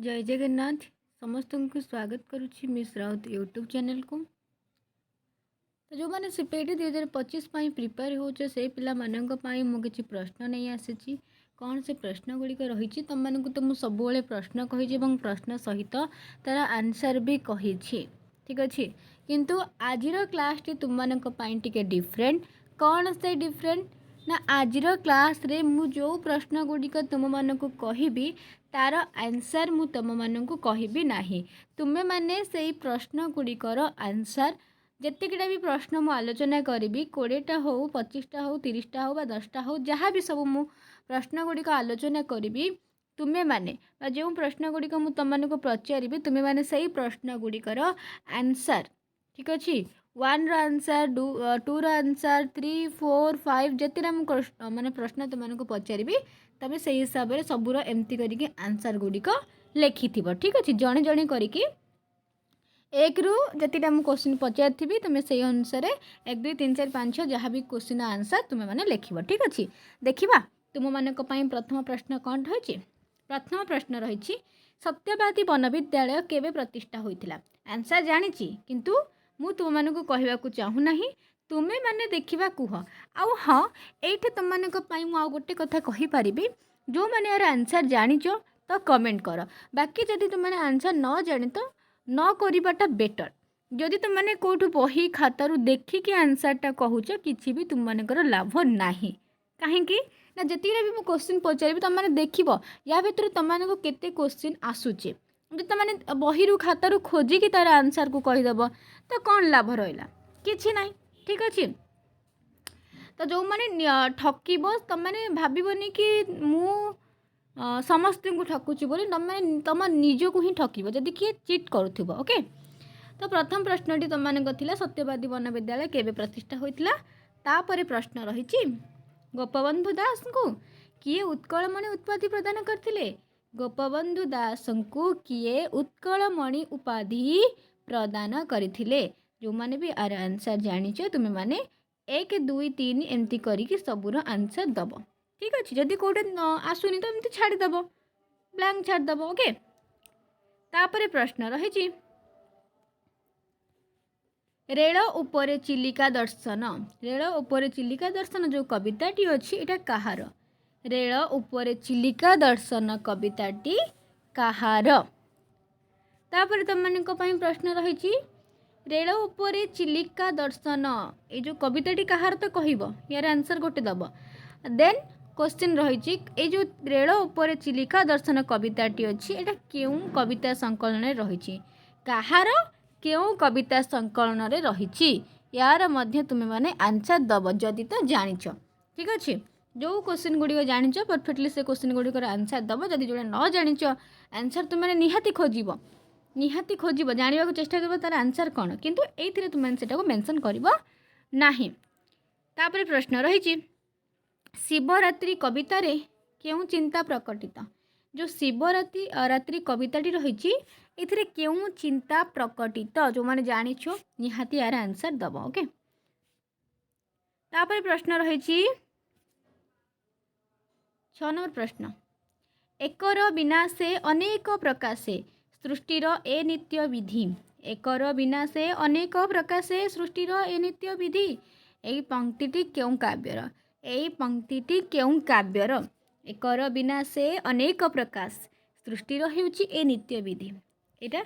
जय जगन्नाथ समस्त को स्वागत करुच्ची मिस राउत यूट्यूब चैनल को। तो जो मैंने सीपीटी 2025 प्रिपेयर हो से पिला मुझे प्रश्न नहीं आसी कौन से प्रश्न गुड़िक रही तुम मानक तो मुझे सब प्रश्न कही प्रश्न सहित तार आंसर भी कही। ठीक अच्छे किंतु आजिर क्लास टी तुम मानक टे डिफरेंट कौन से डिफरेंट ना आजिर क्लास रे मु जो प्रश्न गुड़िक तुम मानक कहि तार आंसर मु तुम मानक कहि नाही। तुमे माने से प्रश्न गुड़िकर आंसर जितकीटा भी प्रश्न मु आलोचना करी 20टा हो 25टा हो 30टा हो 10टा हो जहाँ भी सब मु प्रश्न गुड़िक आलोचना करी तुम्हें माने जो प्रश्न गुड़िक मु तुमको पचारि तुम्हें माने से प्रश्न गुड़िकर आंसर ठीक अच्छे 1 रो आंसर 2 रो आंसर 3 4 5 जितना मुझे माने प्रश्न तुमको पचारि तुम से हिसाब से सबूर एमती करके आंसर गुड़िक लिखि ठीक अच्छे जड़े जड़े करके 1 रु जितना मुझे क्वेश्चन पचारि तुम्हें से अनुसार 1 2 3 4 5 6 जहाँ भी क्वेश्चन आंसर तुम्हें मैंने लिख ठीक अच्छे। देखा तुम मानक प्रथम प्रश्न कौन रही प्रथम प्रश्न रही सत्यवादी वन विद्यालय केवे प्रतिष्ठा होता आंसर जानी किंतु मु तुम मानक कहवाक चाहूना तुम्हें माने देखा कुह आउ हाँ ये तुम मानक आउ गोटे कथा कहीपरि जो मैंने यार आंसर जानिच तो कमेंट कर बाकी जदि तुमने आंसर न जानी तो न करवाटा बेटर जदि तुम मैंने कौटू बही खातारू देखिकी आंसरटा कहूच कि भी तुम मानकर लाभ ना कहीं ना जितने भी क्वेश्चन पचारि तुम मैंने देख या भर तुम मानक केते क्वेश्चन आसूचे जो तुम मैंने बही खातारू खोजिकी तार आंसर को कहीदेव तो कौन लाभ रहा कि ना ठीक अच्छे। तो जो मैंने ठकब तुम मैंने भावन कि मु समस्त को ठकुची बोली तुम निजक ही ठकब जदि किए चिट करुव ओके। तो प्रथम प्रश्नटी तुम मानक सत्यवादी वन विद्यालय केवे प्रतिष्ठा होता तापर प्रश्न रही गोपबंधु दास को किए उत्कलमणि उपाधि प्रदान करते गोपबंधु दास को किए उत्कलमणि उपाधि प्रदान करते जो मैंने भी आर आंसर जानिच तुम्हें माने 1 2 3 एमती करके सबूर आंसर दब ठीक अच्छे जदि कौटे आसुनी तो एमती छाड़देव ब्लैंक छाड़देव ओके। तापर प्रश्न रही रेल उपरे चिलिका दर्शन रेल उपरे चिलिका दर्शन जो कविताटी अच्छी यहाँ कहार रेल उपरे चिलिका दर्शन कविताटी कहार। तापर तुम मानक प्रश्न रही रेल उपरे चिलिका दर्शन ये जो कविताटी कहार तो कह यार आंसर गोटे दब देन क्वेश्चन रही ये जो रेल उपरे चिलिका दर्शन कविताटी अच्छी यहाँ क्यों कविता संकलन रही कहार क्यों कविता संकलन रही यार मध्य तुम्हें माने आंसर दब जदि तो जानिच ठीक अच्छे जो क्वेश्चन गुड़िक जानिच परफेक्टली से क्वेश्चन गुड़िक आंसर दब जदि जो न जानिच आंसर तुमने निहाती खोज जानवा चेष्टा कर तार आंसर कौन किंतु ये तुमने से मेंशन कर नहीं। तापर प्रश्न रही शिवरात्रि कवितार क्यों चिंता प्रकटित जो शिवरात्रि रात्रि कविताटी रही ये क्यों चिंता प्रकटित जो मैंने जानिछ निहाती यार आंसर दब ओके। तापर प्रश्न रही 6 नंबर प्रश्न एकर विनाशे अनेक प्रकाशे सृष्टिर ए नित्य विधि एकर विनाशे अनेक प्रकाशे सृष्टिर ए नित्य विधि यही पंक्तिटी क्यों काव्यर यही पंक्तिटी क्यों काव्यर एकर विनाशे अनेक प्रकाश सृष्टिर हेउची ए नित्य विधि यहाँ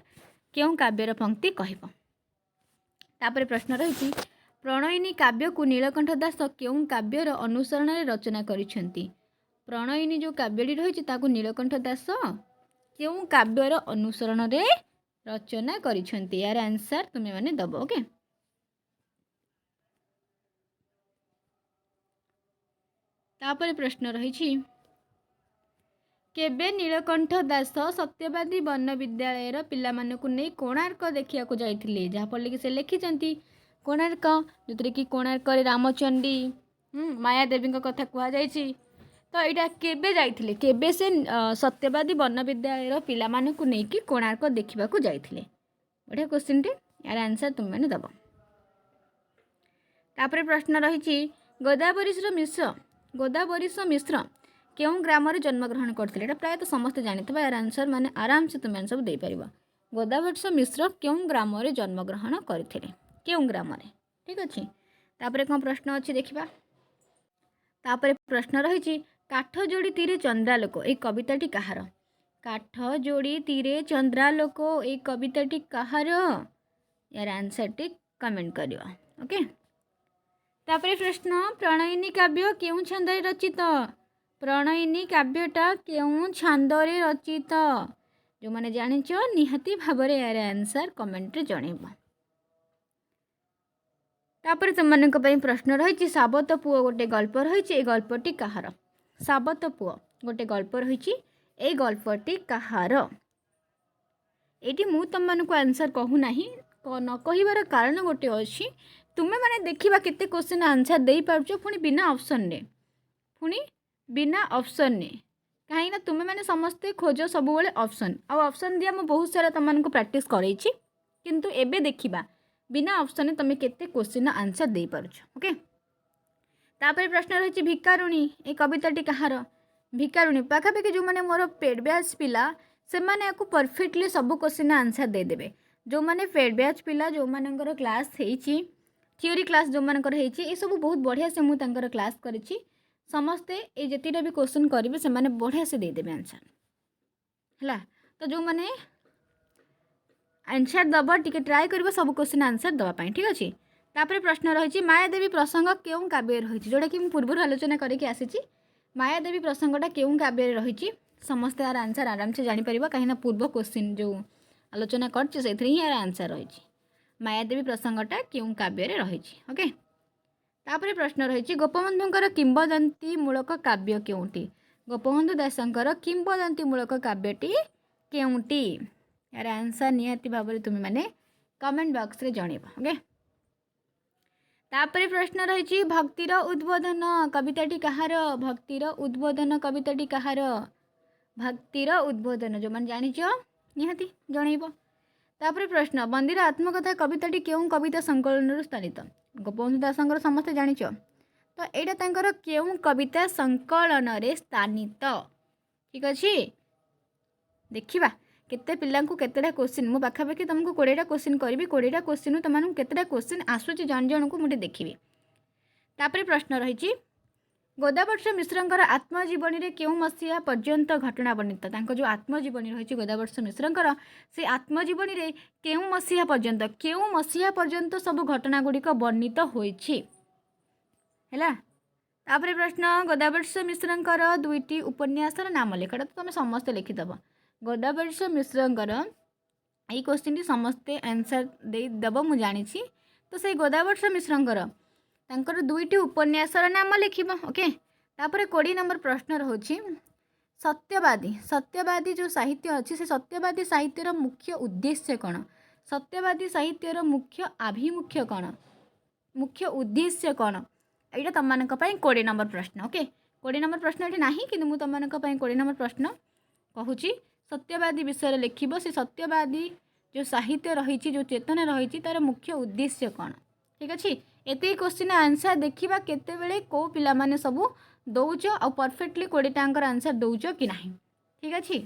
क्यों काव्यर पंक्ति कहब। तापर प्रश्न रही प्रणयिनी काव्य को नीलकंठ दास क्यों काव्यर अनुसरण रचना करिसेंती प्रणयिनी जो काव्यटी रही नीलकंठ दास क्यों काव्यर अनुसरण रचना करिसेंती यार आंसर तुम्हें माने दब ओके। तापर प्रश्न रही केबे नीलकंठ दास सत्यवादी वन विद्यालय पिला मानकु नहीं कोणार्क देखा जाइए जहाँफल कि से लिखिं कोणार्क जो कि कोणार्क रामचंडी मायादेवी कथा कहुई तो यहाँ केबे जाइथिले केबे से सत्यवादी वन विद्यालय पिला मानकु नहीं कि कोणार्क देखा जाइथिले बढ़िया क्वेश्चन टे यार आंसर तुम मैंने दब। तापर प्रश्न रही गोदावरीश मिश्र केउं ग्राम रे जन्मग्रहण करथिले एटा प्रायतः समस्त जानिथिबा यार आंसर माने आराम से तुम सब दे परिबा गोदावत्स मिश्र केउं ग्राम रे जन्मग्रहण करथिले केउं ग्राम रे ठीक अछि तापरे कोन प्रश्न अछि देखिबा तापरे प्रश्न रहिछि काठ जोड़ी तीरे चंद्रालोक ए कविताटी कहार काठ जोड़ी तीरे चंद्रालोक ए कविताटी कहार यार आंसर टी कमेंट करियो ओके तापरे प्रश्न प्रणयिनी काव्य केउं छंदरे रचित प्रणयिनी काव्यटा केउं छंदरे रचित जो माने जानिछ निहाती भाबरे यार आंसर कमेंट रे जणेबो तापर तुमମାନଙ୍କ ପାଇଁ प्रश्न रहिछि साबत पुओ गोटे गल्प रहिछि ए गल्पटी कहार साबत पुओ गोटे गल्प रहिछि ए गल्पटी कहार एटी मु तुमମାନଙ୍କୁ आंसर कहू नाही न कहिबार कारण गोटे अछि तुमे माने देखिबा केते क्वेश्चन आंसर देई पारछो पुनी बिना ऑप्शन ने कहीं ना तुमे माने समस्ते खोज सब बेले ऑप्शन आ ऑप्शन दिया मु बहुत सारा तुमମାନଙ୍କୁ प्रैक्टिस करैछि किंतु एबे देखिबा बिना ऑप्शन ने तुमे केते क्वेश्चन आंसर देई पारछो ओके तापर प्रश्न रहिछि भिकारुणी ए कविताटी कहार भिकारुणी पाखापाखि जो माने मोर पेड बैच पिला से माने याकू परफेक्टली सब क्वेश्चन आंसर दे देबे जो माने पेड बैच पिला जो मानकर क्लास हेछि थियोरी क्लास जो मानकर हेछि ए सब बहुत बढ़िया से मु तांकर क्लास करिछि समस्ते ए जतिटा भी क्वेश्चन करिवे से माने बढ़िया से दे देबे आंसर हला तो जो माने आंसर दबा टिके ट्राई करबो सब क्वेश्चन आंसर दबा पाई ठीक अछि तापर प्रश्न रहिछि मायादेवी प्रसंग केउं काव्य रहिछि जोटा कि पूर्व आलोचना करके आसीछि मायादेवी प्रसंगटा केउं काव्य रहिछि समस्त यार आंसर आराम से जानि परिबा काहिना पूर्व क्वेश्चन जो आलोचना करछि सेथि ही यार आंसर रहिछि मायादेवी प्रसंगटा केउं काव्य रे रहिछि ओके तापर प्रश्न रहिछि गोपबंधुंकर किंबदंती मूलक काव्य केउंटी गोपबंधु दासंकर किंबदंती मूलक काव्यटी केउंटी यार आंसर निहाती भाबरे तुम माने कमेंट बॉक्स रे जणेबा ओके तापर प्रश्न रहिछि भक्तिर उद्बोधन कविताटी कहार भक्तिर उद्बोधन कविताटी कहार भक्तिर उद्बोधन जो मान जानिछ निहाती जणेबो तापर प्रश्न बंदीर आत्मकथा कविताटी केउं कविता संकलन स्थानित गोपबंधु दासंकर समस्त जानिछ तो एटा तांकर केउं कविता संकलन रे स्थानित ठीक अछि देखिबा केते पिलांकु केतेटा क्वेश्चन मु पाखापाखि तुमको 20टा क्वेश्चन करबी 20टा क्वेश्चन तुमनु केतेटा क्वेश्चन आसुची जन जन को मुटे देखिबी तापर प्रश्न रहिछि गोदावर्ष मिश्रंकर आत्मजीवनी रे केउं मसिया पर्यंत घटना वर्णित तांको जो आत्मजीवनी रहिछि गोदावर्ष मिश्रंकर से आत्मजीवनी रे केउं मसिया पर्यंत सब घटना गुडी को वर्णित होइछि हैला तापर प्रश्न गोदावर्ष मिश्रंकर दुईटी उपन्यासर नाम लेखटा तो तुम समस्त लिखि दबो गोदावर्ष मिश्रंकर ये क्वेश्चन समस्ते आंसर दे दब मु जानी तो से गोदावर्ष मिश्रंकर तांकर दुईटी उपन्यासर नाम लिखिब ओके तापर 20 नंबर प्रश्न रहुछि सत्यवादी जो साहित्य अच्छी से सत्यवादी साहित्यर मुख्य उद्देश्य कौन सत्यवादी साहित्यर मुख्य आभिमुख्य कौन मुख्य उद्देश्य कौन यहाँ तुम मानक 20 नंबर प्रश्न ओके 20 नंबर प्रश्न ये ना कि तुम मानक 20 नंबर प्रश्न कहूँ सत्यवादी विषय लिखिब से सत्यवादी जो साहित्य रही जो चेतना रही तार मुख्य उद्देश्य कौन ठीक अच्छे एत क्वेश्चन आंसर देखा केते कौ पिला माने सब दौच आ परफेक्टली 20 टांकर आंसर दौच कि ना ठीक अच्छे।